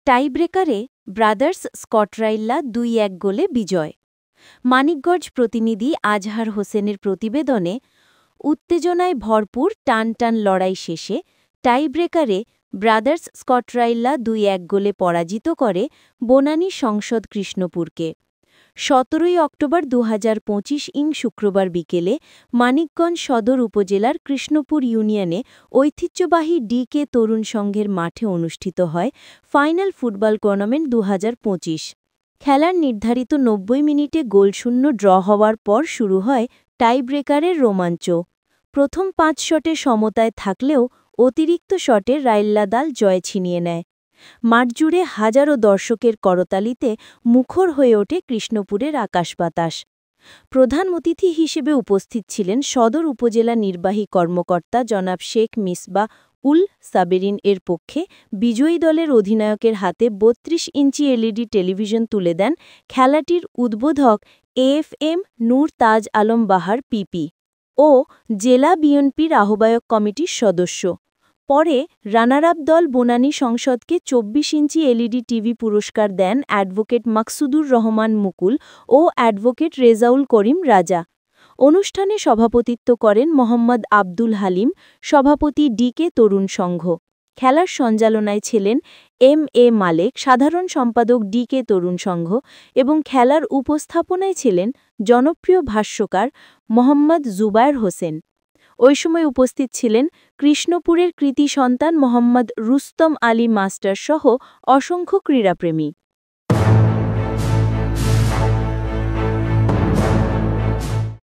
টাইব্রেকারে ব্রাদার্স স্কটরাইল্লা ২-১ গোলে বিজয়। মানিকগঞ্জ প্রতিনিধি আজহার হোসেনের প্রতিবেদনে উত্তেজনায় ভরপুর টান লড়াই শেষে টাইব্রেকারে ব্রাদার্স স্কটরাইল্লা ২-১ গোলে পরাজিত করে বনানী সংসদ কৃষ্ণপুরকে। ১৭ অক্টোবর ২০২৫ শুক্রবার বিকেলে মানিকগঞ্জ সদর উপজেলার কৃষ্ণপুর ইউনিয়নে ঐতিহ্যবাহী ডিকে তরুণ সংঘের মাঠে অনুষ্ঠিত হয় ফাইনাল ফুটবল টুর্নামেন্ট ২০২৫। খেলার নির্ধারিত ৯০ মিনিটে গোলশূন্য ড্র হওয়ার পর শুরু হয় টাইব্রেকারের রোমাঞ্চ। প্রথম ৫ শটে সমতায় থাকলেও অতিরিক্ত শটে রাইল্লা দল জয় ছিনিয়ে নেয়। মাঠজুড়ে হাজারো দর্শকের করতালিতে মুখর হয়ে ওঠে কৃষ্ণপুরের আকাশ-বাতাস। প্রধান অতিথি হিসেবে উপস্থিত ছিলেন সদর উপজেলা নির্বাহী কর্মকর্তা জনাব শেখ মিসবাহ উল সাবেরিন। এর পক্ষে বিজয়ী দলের অধিনায়কের হাতে ৩২ ইঞ্চি এলইডি টেলিভিশন তুলে দেন খেলাটির উদ্বোধক এএফএম নূর তাজ আলম বাহার পিপি ও জেলা বিএনপির আহ্বায়ক কমিটির সদস্য। পরে রানার আপ দল বনানী সংসদকে ২৪ ইঞ্চি এলইডি টিভি পুরস্কার দেন অ্যাডভোকেট মাকসুদুর রহমান মুকুল ও অ্যাডভোকেট রেজাউল করিম রাজা। অনুষ্ঠানে সভাপতিত্ব করেন মোহাম্মদ আব্দুল হালিম, সভাপতি ডিকে তরুণ সংঘ। খেলার সঞ্চালনায় ছিলেন এম.এ. মালেক, সাধারণ সম্পাদক ডিকে তরুণ সংঘ, এবং খেলার উপস্থাপনায় ছিলেন জনপ্রিয় ভাষ্যকার মোহাম্মদ জুবায়ের হোসেন। ওই সময় উপস্থিত ছিলেন কৃষ্ণপুরের কৃতি সন্তান মোহাম্মদ রুস্তম আলী মাস্টার সহ অসংখ্য ক্রীড়াপ্রেমী।